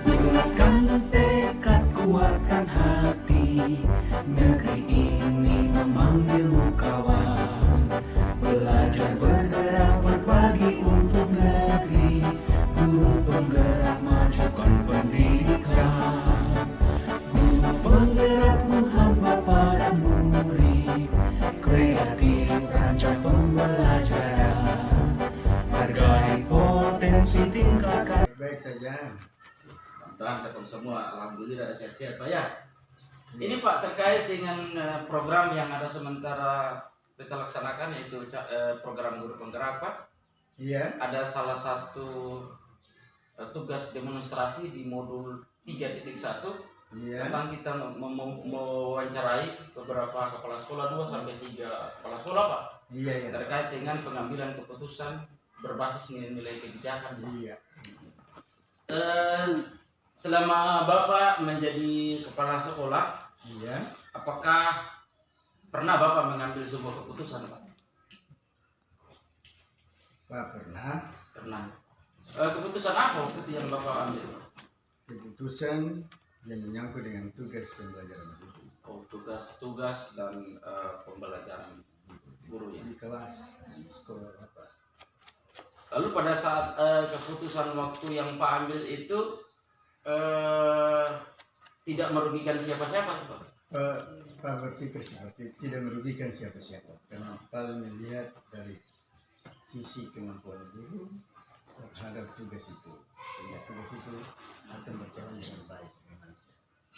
Bulatkan tekad, kuatkan hati, negeri ini memanggilmu kawan. Belajar bergerak berbagi untuk negeri, guru penggerak majukan pendidikan. Guru penggerak menghamba pada murid, kreatif rancang pembelajaran. Hargai potensi, tingkatkan. Baik saja. Dan ketemu semua, alhamdulillah sehat-sehat Pak ya. Ini Pak terkait dengan program yang ada sementara kita laksanakan, yaitu program guru penggerak Pak. Iya. Ada salah satu tugas demonstrasi di modul 3.1 Iya. tentang kita mewawancarai beberapa kepala sekolah 2 sampai 3 kepala sekolah Pak. Iya, iya. Terkait dengan pengambilan keputusan berbasis nilai-nilai kebijakan Pak. Iya. Selama Bapak menjadi kepala sekolah, Iya. apakah pernah Bapak mengambil sebuah keputusan, Pak? Pak pernah Pernah. Keputusan apa waktu itu yang Bapak ambil? keputusan yang menyangkut dengan tugas pembelajaran guru Oh, tugas dan pembelajaran guru ya. di kelas sekolah apa. Lalu pada saat keputusan waktu yang Pak ambil itu tidak merugikan siapa-siapa, Pak? Pak berpikir seperti tidak merugikan siapa-siapa karena paling melihat dari sisi kemampuan guru terhadap tugas itu, sehingga tugas itu akan berjalan dengan baik.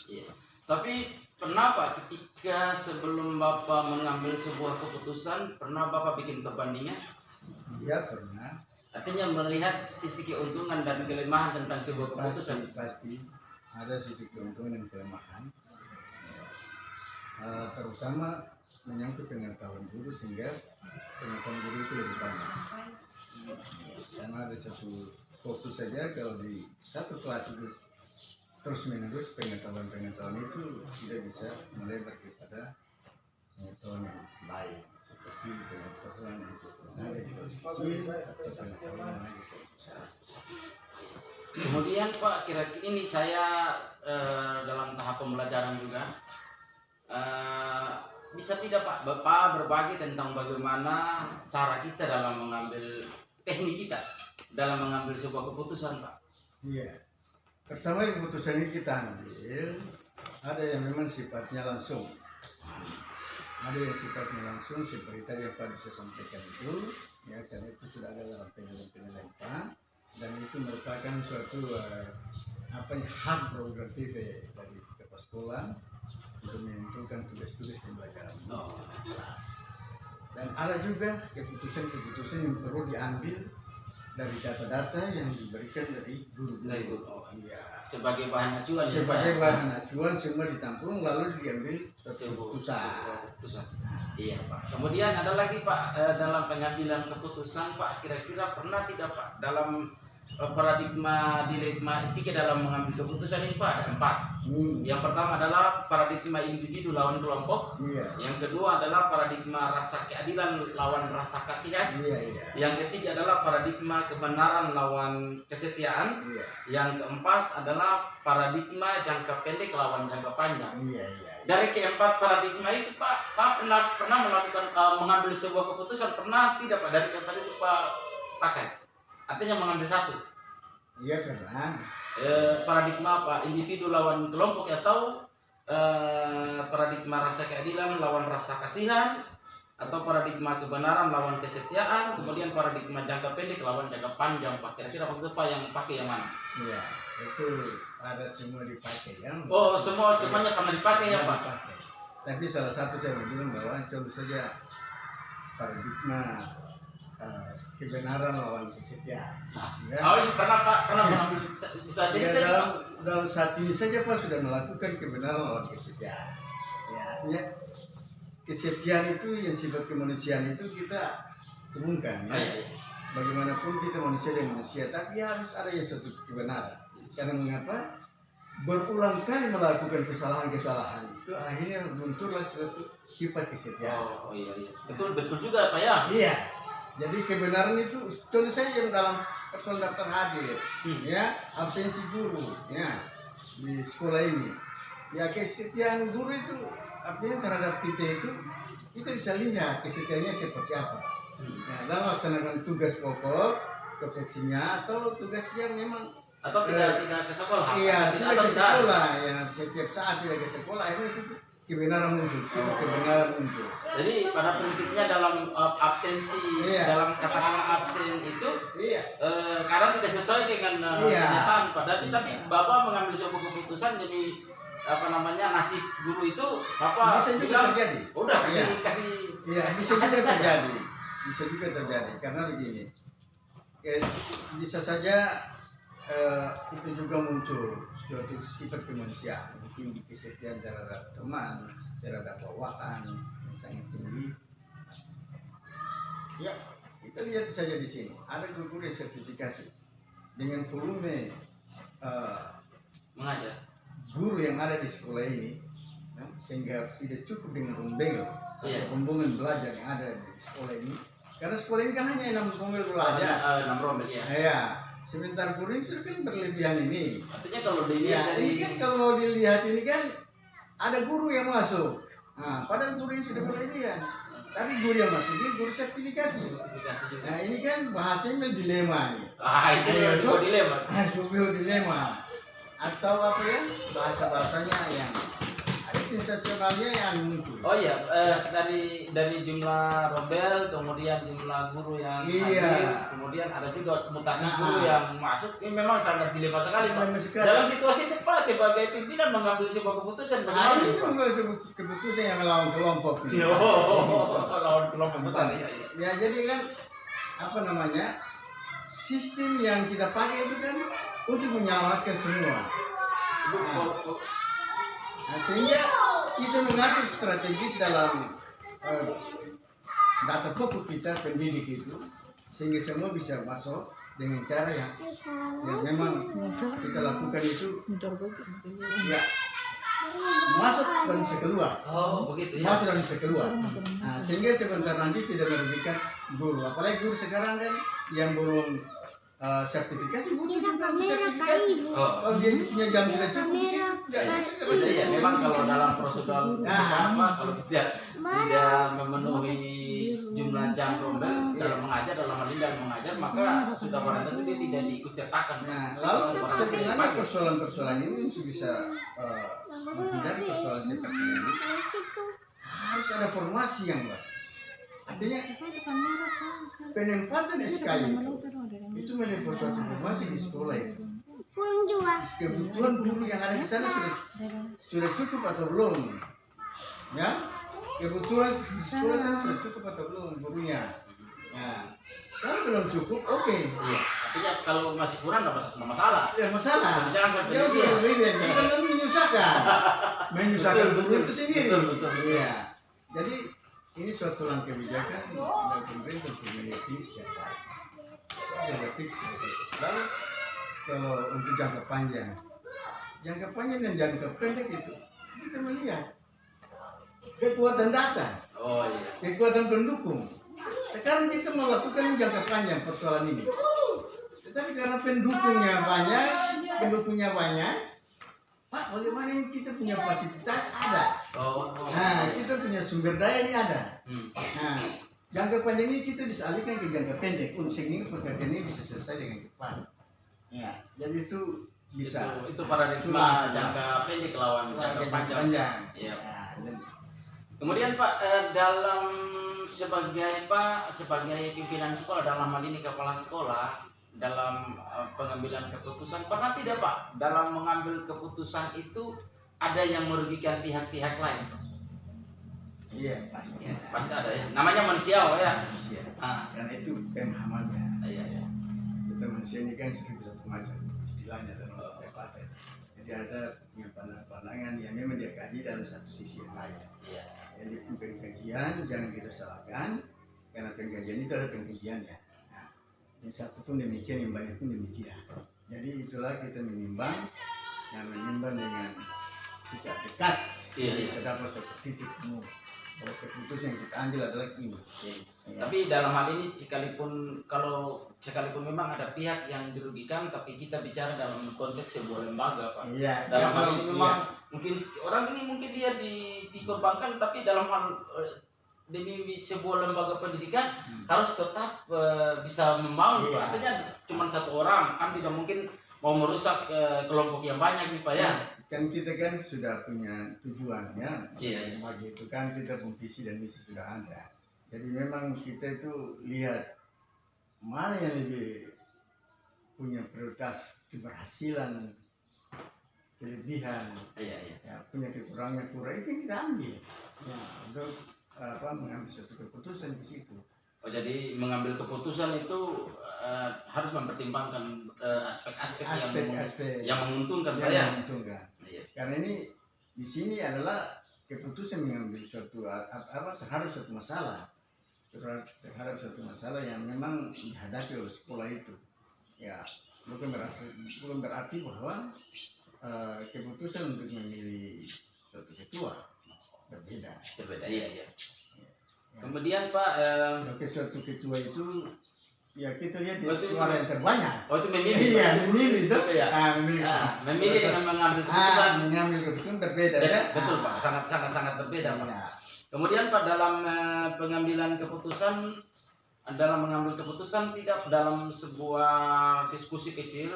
Iya. Tapi pernah Pak ketika sebelum Bapak mengambil sebuah keputusan, pernah Bapak bikin perbandingan? Iya pernah. Artinya melihat sisi keuntungan dan kelemahan tentang sebuah keputusan. Pasti ada sisi keuntungan dan kelemahan, terutama menyangkut pengetahuan guru sehingga pengetahuan guru itu lebih banyak. Karena ada satu fokus saja kalau di satu kelas itu terus menerus pengetahuan itu tidak bisa melebar kepada pengetahuan yang baik seperti pengetahuan untuk mengajar di kelas kecil atau pengetahuan mengajar di kelas besar. Kemudian Pak, kira-kira ini saya dalam tahap pembelajaran juga bisa tidak Pak Bapak berbagi tentang bagaimana cara kita dalam mengambil teknik kita dalam mengambil sebuah keputusan Pak? Iya. Pertama keputusan ini kita ambil ada yang memang sifatnya langsung. Ada yang sifatnya langsung seperti tadi yang Pak bisa sampaikan itu, ya karena itu sudah ada dalam penilaian Pak, dan itu merupakan suatu hak prerogatif dari kepala sekolah untuk menentukan tugas-tugas pembelajaran kelas. Dan ada juga keputusan-keputusan yang perlu diambil dari data-data yang diberikan dari guru. Iya. Sebagai bahan acuan. Sebagai bahan acuan semua ditampung lalu diambil keputusan. Iya Pak. Kemudian ada lagi Pak dalam pengambilan keputusan Pak, kira-kira pernah tidak Pak dalam paradigma dilema etika dalam mengambil keputusan ini Pak ada 4. Yang pertama adalah paradigma individu lawan kelompok. Iya. Yang kedua adalah paradigma rasa keadilan lawan rasa kasihan. Iya, iya. Yang ketiga adalah paradigma kebenaran lawan kesetiaan. Iya. Yang keempat adalah paradigma jangka pendek lawan jangka panjang. Iya, iya. Dari keempat paradigma itu Pak pernah melakukan mengambil sebuah keputusan, pernah tidak Pak dari keempat itu Pak pakai? Artinya mengambil satu. Iya pernah. Paradigma apa? Individu lawan kelompok atau paradigma rasa keadilan lawan rasa kasihan, atau paradigma kebenaran lawan kesetiaan, kemudian paradigma jangka pendek lawan jangka panjang Pak. Kira-kira waktu itu Pak yang pakai yang mana? Iya, itu ada semua dipakai ya. Oh, semuanya pernah dipakai ya Pak. Dipakai. Tapi salah satu saya mau bilang bahwa coba saja paradigma kebenaran lawan kesetiaan. Ya. Oh, ini pernah Pak, pernah mengambil bisa Ya, cerita Pak? dalam saat ini saja Pak sudah melakukan kebenaran lawan kesetiaan. Ya, artinya kesetiaan itu yang sifat kemanusiaan itu kita hubungkan ya. Iya, iya. Bagaimanapun kita manusia dan manusia, tapi harus ada yang suatu kebenaran. Karena mengapa? Berulang kali melakukan kesalahan-kesalahan itu akhirnya muncullah suatu sifat kesetiaan. Oh iya, iya. Betul juga Pak ya. Iya. Jadi kebenaran itu contoh saya yang dalam persoalan daftar hadir, ya absensi guru, ya di sekolah ini. Ya kesetiaan guru itu artinya terhadap kita itu kita bisa lihat kesetiaannya seperti apa. Ya, dalam melaksanakan tugas pokok, tupoksinya atau tugas yang memang Atau tidak ke sekolah. iya tidak atau ke sekolah, ya setiap saat tidak ke sekolah akhirnya situ kebenaran muncul, situ kebenaran muncul. Jadi pada prinsipnya dalam absensi, Iya. dalam katakanlah absen itu Iya. karena tidak sesuai dengan Iya. kenyataan Pak. Tapi Bapak mengambil sebuah keputusan jadi apa namanya nasib guru itu Bapak Bisa juga bilang terjadi. udah kasih Iya. kasih Iya, bisa juga terjadi. Bisa juga terjadi karena begini. Bisa saja itu juga muncul suatu sifat kemanusiaan tinggi, kesetiaan terhadap teman, terhadap bawahan yang sangat tinggi. Ya, kita lihat saja di sini ada guru yang sertifikasi dengan volume mengajar. guru yang ada di sekolah ini, ya, sehingga tidak cukup dengan rombongan Iya. rombongan belajar yang ada di sekolah ini. Karena sekolah ini kan hanya 6 rombongan belajar. 6 rombel ya. Ya, sebentar guru ini sudah kan berlebihan ini. Artinya kalau dilihat Ya, dari ini kan kalau mau dilihat ini kan ada guru yang masuk. Nah, padahal guru ini sudah berlebihan. Tapi guru yang masuk ini guru sertifikasi. sertifikasi juga. Nah, ini kan bahasanya dilema nih. Itu Ayo, sebuah Sob. dilema. Sebuah dilema. Atau apa ya? Bahasa-bahasanya yang ada sensasionalnya yang muncul. Oh iya, dari jumlah robel, kemudian jumlah guru yang Iya. hadir, kemudian ada juga mutasi Nah. guru yang masuk. Ini memang sangat dilema sekali, Pak. Dilema sekali. Dalam situasi itu Pak sebagai pimpinan mengambil sebuah keputusan bagaimana, Ini Pak? mengambil sebuah keputusan yang melawan kelompok. ini. Yo, lawan kelompok besar ya. Ya jadi kan apa namanya sistem yang kita pakai itu kan untuk menyelamatkan semua. Nah, sehingga kita mengatur strategis dalam data pokok kita pendidik itu sehingga semua bisa masuk dengan cara yang memang kita lakukan itu ya masuk dan bisa keluar. Oh, begitu ya. Masuk dan bisa keluar. Nah, sehingga sebentar nanti tidak merugikan guru. Apalagi guru sekarang kan yang belum sertifikasi butuh juga untuk sertifikasi. Oh. Kalau dia punya jam tidak cukup di situ tidak bisa. Iya, ya, memang kalau dalam prosedur Nah. apa kalau tidak memenuhi jumlah jam rombel dalam mengajar, dalam hal ini dalam mengajar, maka sudah barang tentu dia tidak diikut sertakan. Nah, lalu sebenarnya persoalan-persoalan ini bisa menghindari persoalan seperti ini. Harus ada formasi yang bagus. Artinya penempatan SKI itu menempel suatu formasi di sekolah itu. Kebutuhan guru yang ada di sana sudah cukup atau belum? Ya, kebutuhan di sekolah sana sudah cukup atau belum gurunya? Nah, kalau belum cukup, oke. Iya, artinya kalau masih kurang nggak masalah. Ya masalah. Jangan sampai Jangan iya. sampai berlebihan. Kita kan menyusahkan Betul, guru itu sendiri. betul. Iya. Jadi ini suatu langkah kebijakan dari pemerintah untuk meneliti secara baik. Lalu kalau untuk jangka panjang dan jangka pendek itu kita melihat kekuatan data, Oh iya. kekuatan pendukung. Sekarang kita melakukan jangka panjang persoalan ini. Tetapi karena pendukungnya banyak, Pak, bagaimana ini kita punya fasilitas ada. Oh. Nah, kita punya sumber daya ini ada. Hmm. Nah, jangka panjang ini kita bisa alihkan ke jangka pendek sehingga pekerjaan ini bisa selesai dengan cepat. Ya, jadi itu bisa. Itu paradigma jangka pendek lawan jangka panjang. Iya. Ya, dan Kemudian Pak, dalam sebagai pimpinan sekolah, dalam hal ini kepala sekolah, dalam pengambilan keputusan, pernah tidak Pak dalam mengambil keputusan itu ada yang merugikan pihak-pihak lain? iya, pasti ada. Pasti ada ya. Namanya manusia ya. Manusia. Ah, Karena itu pemahamannya. iya. Kita manusia ini kan seribu satu macam istilahnya dalam pepatah. Jadi dia ada punya pandangan yang memang dia kaji dalam satu sisi yang lain. Iya. Jadi pengkajian jangan kita salahkan, karena pengkajian itu ada pengkajiannya. Nah, yang satu pun demikian, yang banyak pun demikian. Jadi itulah kita menimbang dengan secara dekat. Iya, iya. Bisa dapat suatu titik temu. Kalau keputusan yang kita ambil adalah ini. Ya. Tapi dalam hal ini sekalipun memang ada pihak yang dirugikan, tapi kita bicara dalam konteks sebuah lembaga, Pak. Iya. Dalam hal ini memang mungkin orang ini mungkin dia dikorbankan, tapi dalam hal demi sebuah lembaga pendidikan harus tetap bisa membangun. Iya. Artinya cuma satu orang kan tidak mungkin mau merusak kelompok yang banyak nih, Pak ya. Kan kita kan sudah punya tujuannya. Iya. Bagi itu kan kita punya visi dan misi sudah ada. Jadi memang kita itu lihat mana yang lebih punya prioritas keberhasilan, kelebihan, Iya. ya, punya kekurangan itu yang kita ambil. Ya, untuk mengambil suatu keputusan di situ. Oh, jadi mengambil keputusan itu harus mempertimbangkan aspek-aspek yang menguntungkan, Pak ya. Menguntungkan. Iya. Karena ini di sini adalah keputusan mengambil suatu terhadap suatu masalah, terhadap suatu masalah yang memang dihadapi oleh sekolah itu. Ya, bukan berarti bahwa keputusan untuk memilih suatu ketua berbeda. Iya. Kemudian Pak, Oke, suatu ketua itu ya kita lihat Oh, itu suara yang terbanyak. itu memilih. Iya, memilih itu. Iya. Memilih. Memilih dengan mengambil keputusan. Mengambil keputusan berbeda ya. Betul Pak, sangat berbeda Pak. Iya. Kemudian Pak, dalam pengambilan keputusan, dalam mengambil keputusan tidak dalam sebuah diskusi kecil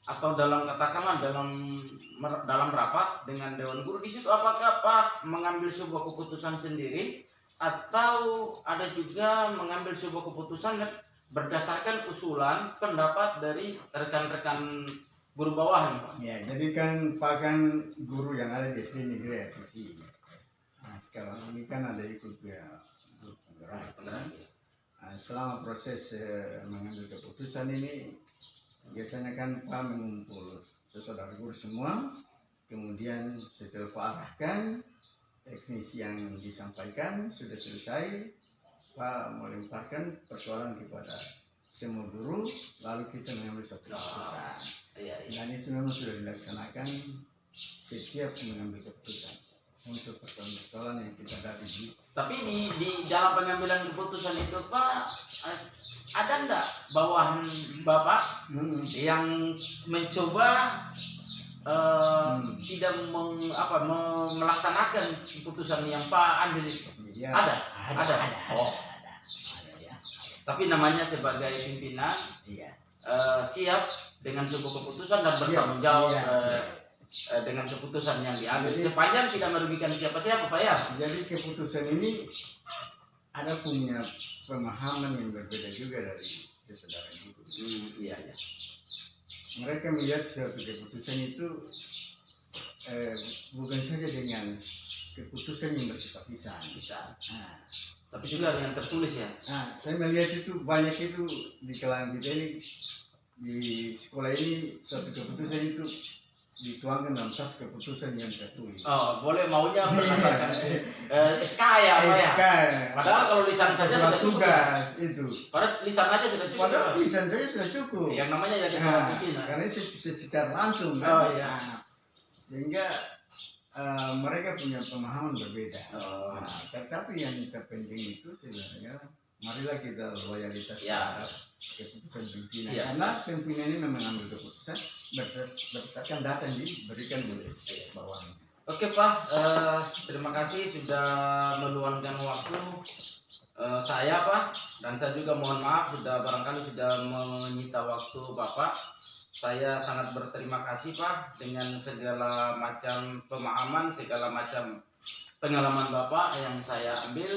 atau dalam katakanlah dalam rapat dengan Dewan Guru, di situ apakah Pak mengambil sebuah keputusan sendiri atau ada juga mengambil sebuah keputusan berdasarkan usulan pendapat dari rekan-rekan guru bawahan, Pak? Ya, jadi kan guru yang ada di SD negeri FSI. Nah, sekarang ini kan ada ikut ya grup penggerak. Nah, selama proses mengambil keputusan ini biasanya kan Pak mengumpul saudara guru semua, kemudian setelah Pak arahkan teknis yang disampaikan sudah selesai, Pak melemparkan persoalan kepada semua guru, lalu kita mengambil suatu keputusan. Iya. Dan itu memang sudah dilaksanakan setiap mengambil keputusan untuk persoalan-persoalan yang kita hadapi. Tapi di dalam pengambilan keputusan itu Pak, ada enggak bawahan Bapak yang mencoba tidak melaksanakan keputusan yang Pak ambil? Ya, Ada. Oh. Ada ya. Tapi namanya sebagai pimpinan Iya. siap dengan sebuah keputusan dan bertanggung jawab dengan keputusan yang diambil. Jadi, sepanjang tidak merugikan siapa-siapa, Pak ya. Jadi keputusan ini ada punya pemahaman yang berbeda juga dari saudara guru. Iya. Mereka melihat suatu keputusan itu bukan saja dengan keputusan yang bersifat lisan. Nah, Tapi juga yang tertulis ya. Nah, saya melihat itu banyak itu di kalangan kita ini, di sekolah ini suatu keputusan itu dituangkan dalam satu keputusan yang tertulis. Oh, boleh maunya berdasarkan SK ya, Pak ya. SK. Padahal kalau lisan saja sudah cukup. Tugas itu. Padahal lisan aja sudah cukup. Padahal Pak. lisan saya sudah cukup. Yang namanya jadi bikin. Karena secara langsung kan. Oh iya. Nah, sehingga mereka punya pemahaman berbeda. Oh. Nah, tetapi yang terpenting itu sebenarnya marilah kita loyalitas Ya. terhadap keputusan pimpinan. Ya. Karena pimpinan ini memang mengambil keputusan berdasarkan data yang diberikan oleh bawahan. Oke Pak, terima kasih sudah meluangkan waktu saya Pak, dan saya juga mohon maaf barangkali sudah menyita waktu Bapak. Saya sangat berterima kasih Pak dengan segala macam pemahaman, segala macam pengalaman Bapak yang saya ambil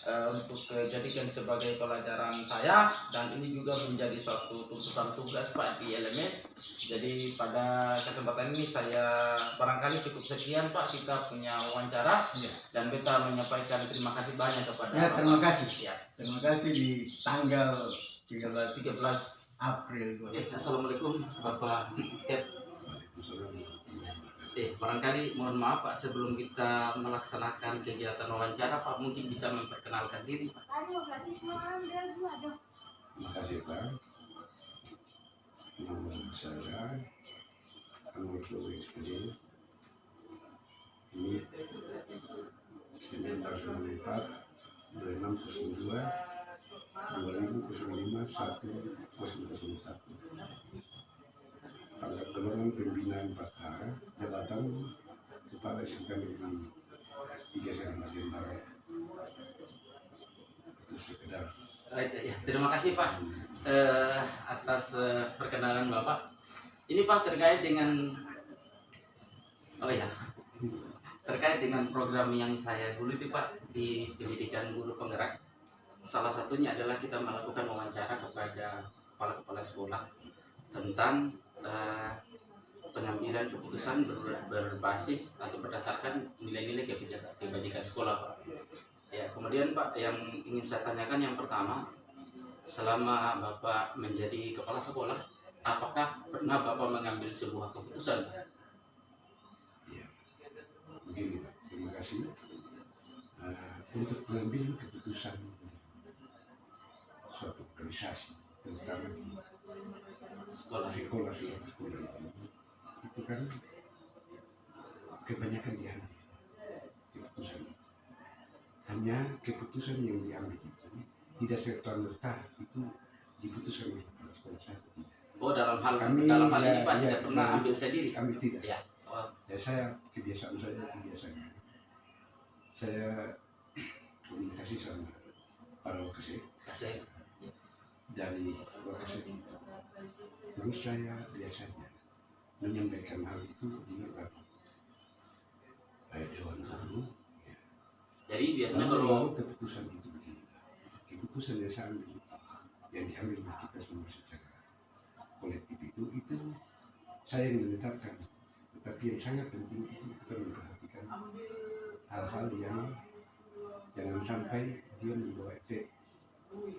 untuk jadikan sebagai pelajaran saya, dan ini juga menjadi suatu tuntutan tugas Pak di LMS. Jadi pada kesempatan ini saya barangkali cukup sekian Pak, kita punya wawancara dan kita menyampaikan terima kasih banyak kepada Bapak. Terima kasih. Ya. Terima kasih di tanggal 13 13 April 2020. Assalamualaikum Bapak Kep. Barangkali mohon maaf Pak, sebelum kita melaksanakan kegiatan wawancara Pak, mungkin bisa memperkenalkan diri Pak. Makasih Pak. Nama saya Anwar Flowe SPD. Ini 1994 2602 2005 1001. Pada golongan pembinaan 4A jabatan Kepala SMK Negeri 3 Serang Barat. Itu sekedar. Ya, terima kasih Pak atas perkenalan Bapak. Ini Pak terkait dengan terkait dengan program yang saya geluti Pak di pendidikan guru penggerak. Salah satunya adalah kita melakukan wawancara kepada kepala-kepala sekolah tentang pengambilan keputusan berbasis atau berdasarkan nilai-nilai kebajikan sekolah Pak. Ya, kemudian Pak yang ingin saya tanyakan yang pertama, selama Bapak menjadi kepala sekolah, apakah pernah Bapak mengambil sebuah keputusan Pak? Ya, begini Pak, terima kasih. Untuk mengambil keputusan suatu organisasi, terutama di Sekolah. sekolah itu kan kebanyakan diambil keputusan. Hanya keputusan yang diambil itu tidak serta-merta itu diputuskan oleh kepala sekolah saya. Oh, dalam hal Kami, ini Pak ya, tidak pernah kami- ambil sendiri. Kami tidak. Ya. Oh, Ya saya kebiasaan saya komunikasi sama para wakasek kasih. dari wakasek itu. Terus saya biasanya menyampaikan hal itu di Dewan Guru. Jadi biasanya Lalu kalau keputusan itu keputusan yang saya ambil, yang diambil oleh kita semua secara kolektif itu saya yang menetapkan. Tetapi yang sangat penting itu kita memperhatikan hal-hal yang jangan sampai dia membawa efek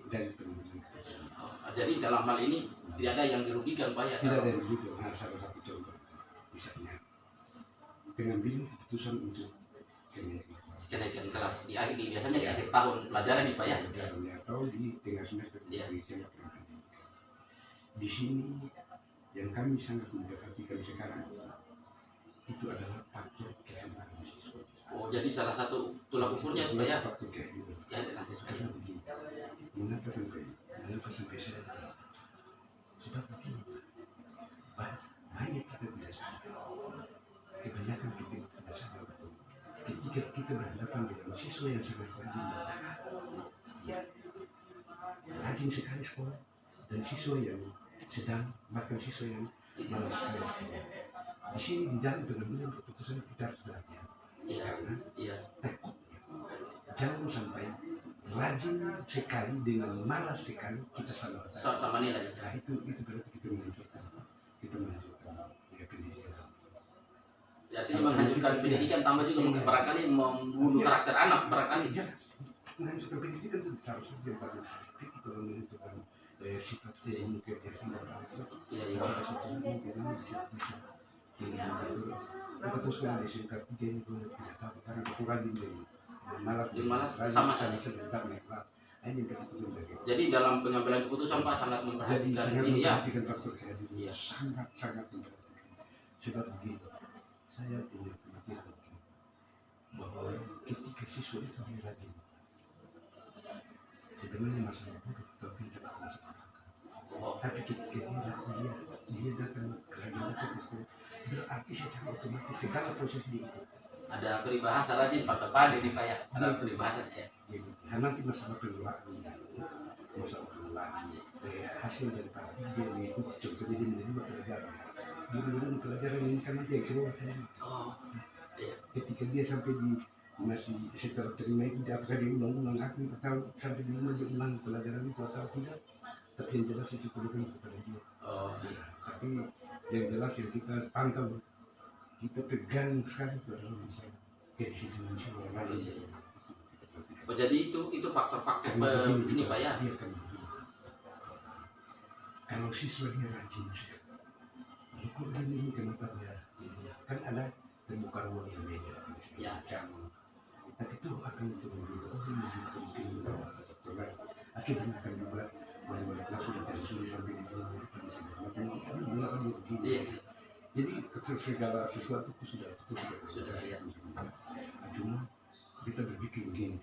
dari pengambilan keputusan. jadi dalam hal ini tidak ada yang dirugikan Pak ya. Tidak ada yang juga. Nah, salah satu contoh misalnya pengambilan keputusan untuk Kenaikan kelas di biasanya di akhir tahun pelajaran nih Pak ya. atau di tengah semester Iya. Di sini yang kami sangat memperhatikan sekarang itu adalah faktor kehidupan siswa. Oh, jadi salah satu tulang ukurnya Pak ya. Faktor kehidupan. Ya, dengan siswa ya. Mengapa sampai saya? Sebab begini, banyak kita tidak sadar. Kebanyakan kita tidak sadar. Ketika kita berhadapan dengan siswa yang sangat rajin sekali sekolah, dan siswa yang sedang, bahkan siswa yang malas sekali sekolah. Di sini di dalam pengambilan keputusan kita harus berhati-hati. Iya. Karena Iya. takutnya jangan sampai rajin sekali dengan malas sekali kita salah. Sama nilai. Nah, itu berarti kita menunjukkan ya pendidikan. Jadi menghancurkan pendidikan tambah juga mungkin barangkali membunuh karakter anak barangkali. Ya, menghancurkan pendidikan itu seharusnya yang paling efektif itu menentukan sifat mungkin dia sama orang itu. Iya, iya. Kalau satu mungkin bisa keputusan di singkat tiga ini gue tidak tahu karena aku rajin dan malas sama saja. Ini keputusan dari. Jadi dalam pengambilan keputusan Pak sangat Jadi memperhatikan sangat ini ya. memperhatikan faktor kehidupan. Iya. Sangat memperhatikan. Sebab begini, saya punya pemikiran bahwa ketika siswa itu dia rajin, sebenarnya masalah buruk tapi tidak masalah. Oh, Tapi ketika dia datang ke sekolah, berarti secara otomatis segala proses dia itu. ada peribahasa rajin Pak tepat ini Pak ya. Ada peribahasa ya. Nah, nanti masalah pengelolaan, hasil daripada dia mengikuti contohnya dia menerima pelajaran. Dia menerima pelajaran ini kan nanti yang keluar. Oh, iya. Ketika dia sampai di masih setelah terima itu dia apakah diulang-ulang aku atau sampai di rumah dia ulang pelajaran itu atau tidak, tapi yang jelas itu bukan kepada dia. Oh, iya. Tapi yang jelas yang kita pantau, kita pegang sekali itu adalah masalah kedisiplinan siswa rajin. Oh, jadi itu faktor-faktor ini Pak ya. Kalau siswa dia rajin sekali, kok ini kenapa dia kan ada terbuka ruang yang beda Ya. macam, tapi itu akan turun juga. Oh ini juga mungkin betul. Akhirnya akan juga mulai langsung ditelusuri sampai di bawah pada segala macam. Ini juga kan begini. Iya. Jadi segala sesuatu itu Sudah, ya. Cuma kita berpikir begini,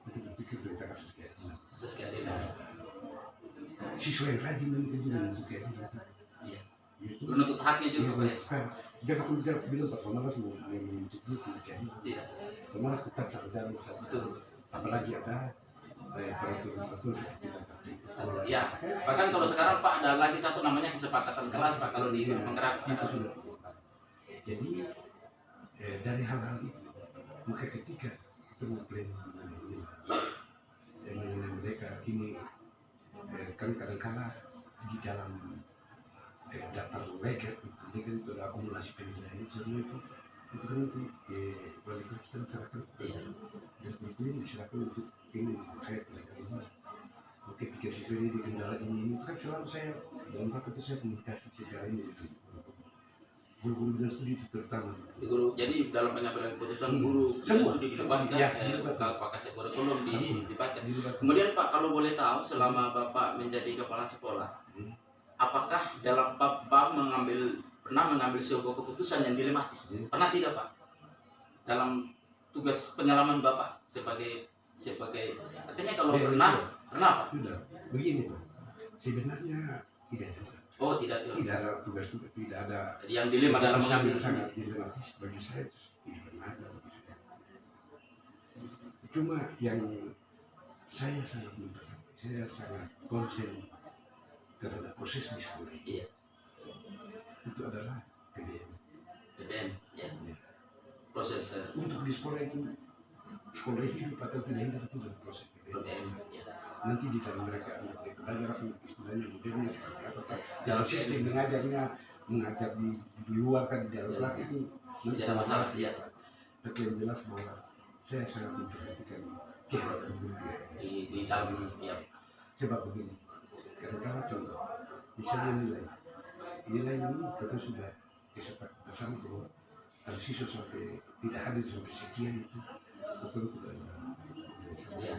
kita berpikir tentang kasus keadilan. Asas keadilan. Siswa yang rajin dan juga untuk keadilan. Iya. Itu Menuntut haknya juga, Pak. kan jangan aku bilang Pak Pemalas mau menuntut itu keadilan. Tidak. Pemalas tetap sama jalan bersama. Betul. Apalagi ada peraturan seperti tadi. Ya, bahkan kalau sekarang Pak ada lagi satu namanya kesepakatan kelas Pak kalau di penggerak Itu sudah. Jadi dari hal-hal itu, maka ketika kita mengklaim mengenai mereka ini kan kadang-kala di dalam daftar legal ini kan itu ada akumulasi penilaian semua itu kan untuk kualitas dan masyarakat. Iya. Dan itu diserahkan untuk ini saya pelajar ini. Ketika siswa ini di kendala ini kan selalu saya dalam hal itu saya komunikasi secara ini guru-guru dan studi itu terutama. Guru, jadi dalam pengambilan keputusan guru Semua. studi dilibatkan, Ya, Pak Kasih kurikulum dilibatkan. Dilibatkan. Kemudian Pak kalau boleh tahu selama Bapak menjadi kepala sekolah, apakah dalam Bapak pernah mengambil sebuah keputusan yang dilematis? Pernah tidak Pak? Dalam tugas pengalaman Bapak sebagai artinya kalau pernah Pak? Sudah, begini Pak. Sebenarnya tidak ada. Oh tidak. Tidak ada tugas, tidak ada Yang dilema dalam mengambil. sangat dilematis bagi saya tidak pernah ada bagi saya. Cuma yang saya sangat memperhatikan, saya sangat konsen terhadap proses di sekolah. Iya. Itu adalah PBM. BBM, ya. Proses Untuk di sekolah itu, sekolah hidup atau tidak hidup itu adalah proses PBM. BBM, ya. Nanti di dalam mereka belajar istilahnya modelnya seperti apa Pak. Dalam sistem mengajar di luar kan di dalam kelas itu Tidak ada masalah, ya. tapi yang jelas bahwa saya sangat memperhatikan kehadiran guru Di dalam, ya. sebab begini kadang-kadang contoh misalnya nilai ini kita sudah kesepakatan bersama bahwa kalau siswa sampai tidak hadir sampai sekian itu betul tidak Ya.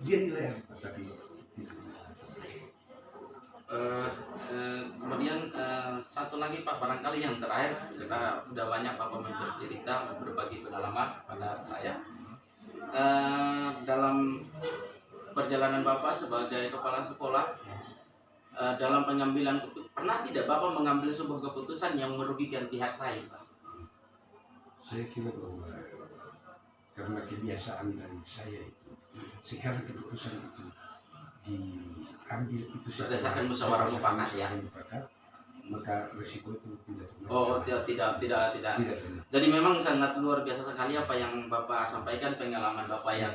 dia nilai apa tapi tidak. Kemudian satu lagi Pak, barangkali yang terakhir, kita udah banyak Bapak bercerita, berbagi pengalaman pada saya. Dalam perjalanan Bapak sebagai kepala sekolah, dalam pengambilan pernah tidak Bapak mengambil sebuah keputusan yang merugikan pihak lain, Pak? Saya kira bahwa karena kebiasaan dari saya itu sekarang keputusan itu diambil itu Berdasarkan musyawarah mufakat, ya. Maka risiko itu tidak pernah. Oh, tidak. Tidak pernah. Jadi memang sangat luar biasa sekali apa yang Bapak sampaikan, pengalaman Bapak yang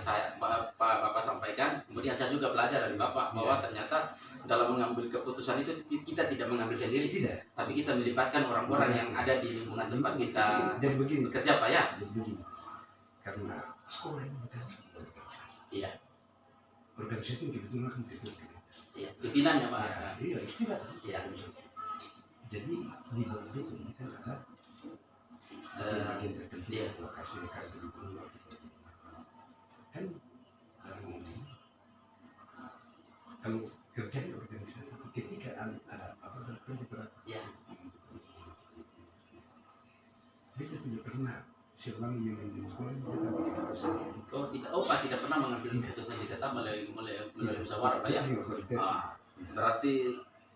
Bapak sampaikan. Kemudian saya juga belajar dari Bapak bahwa ternyata dalam mengambil keputusan itu kita tidak mengambil sendiri, Tidak. tapi kita melibatkan orang-orang yang ada di lingkungan tempat kita Jadi begini. bekerja, Pak, ya. Jadi begini. Karena sekolah ini bukan sebuah organisasi. Iya. Organisasi yang kebetulan kan ketua. Iya. Pimpinannya, Pak. Iya, istilah. Iya. Jadi di bawah itu ini kan ada bagian tertentu Iya. lokasi kartu di bawah kan dalam ini kalau kerja di organisasi ketika ada apa kan beberapa Iya. kita tidak pernah selama yang di sekolah kita bikin keputusan sendiri. Oh, tidak. Oh, Pak tidak pernah mengambil keputusan di tetap melalui musyawarah, Pak, ya. Itu otoritas. Berarti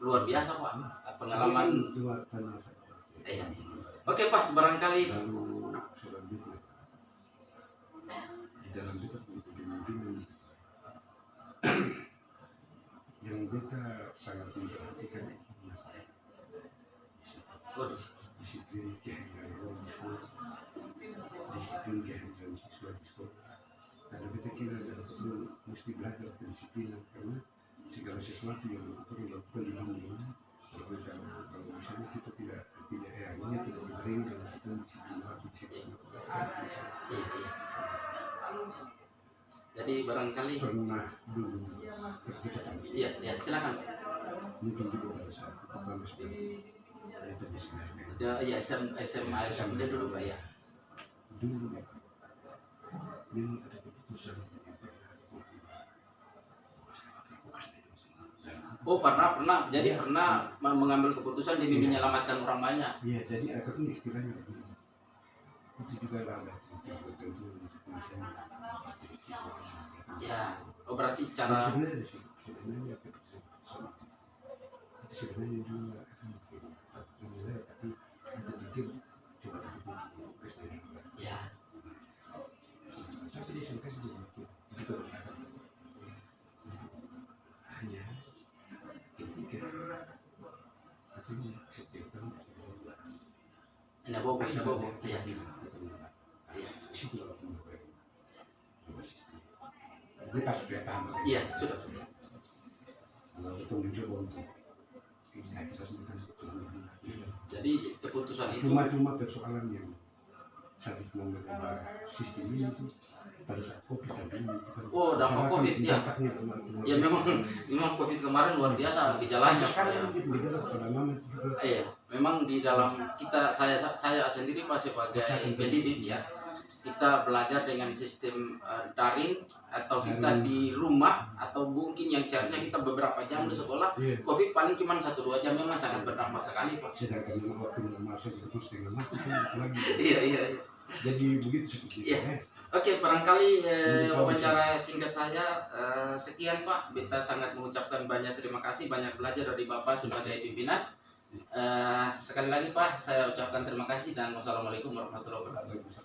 luar biasa, Pak, pengalaman. Itu tanah saya. Iya. Oke, Pak, barangkali Lalu selanjutnya di dalam kita punya pemimpin yang kita sangat memperhatikan itu masalah disiplin kehadiran orang di sekolah, disiplin kehadiran siswa di sekolah. Karena kita kira betul mesti belajar kedisiplinan karena segala sesuatu yang betul dilakukan di dunia kalau misalnya kita tidak ini tidak beriring dengan kita disiplin hati disiplin. jadi barangkali Pernah dulu terus kita iya, silakan. mungkin juga pada saat itu kami sebagai Itu sebenarnya Iya, SMA dia dulu Pak ya. dulu ya, memang ada keputusan Oh pernah. Jadi pernah mengambil keputusan demi menyelamatkan orang banyak. Iya, jadi ada tuh istilahnya begini. Itu juga lambat tentu misalnya. Ya, oh berarti Nah, cara sebenarnya sih, sebenarnya keputusan itu sebenarnya juga menilai, tapi itu detail coba kita tugas dari luar. ya. Tapi dia sampai juga itu berkata hanya ketika artinya setiap tahun Ini bobo. Iya. situ lah itu pas sudah tahu. Iya, sudah. Kalau itu mencoba untuk ini kita bukan Jadi keputusan itu cuma persoalan yang satu mengenai sistem ini itu pada saat COVID tadi itu kan. Oh, dampak COVID, ya. Dampaknya cuma ya memang COVID kemarin luar biasa gejalanya Pak, ya. sekarang itu gejala pada nama juga Iya, memang di dalam saya sendiri Pak sebagai pendidik ya, kita belajar dengan sistem daring atau kita di rumah atau mungkin yang seharusnya kita beberapa jam di sekolah. iya. COVID paling cuma 1-2 jam memang sangat berdampak sekali Pak. Sedangkan memang waktu normal saja itu setengah mati kan lagi. Iya. Jadi begitu seperti itu. Iya. Oke, barangkali wawancara singkat saya sekian Pak. Beta sangat mengucapkan banyak terima kasih, banyak belajar dari Bapak sebagai pimpinan. Sekali lagi Pak, saya ucapkan terima kasih dan wassalamualaikum warahmatullahi wabarakatuh.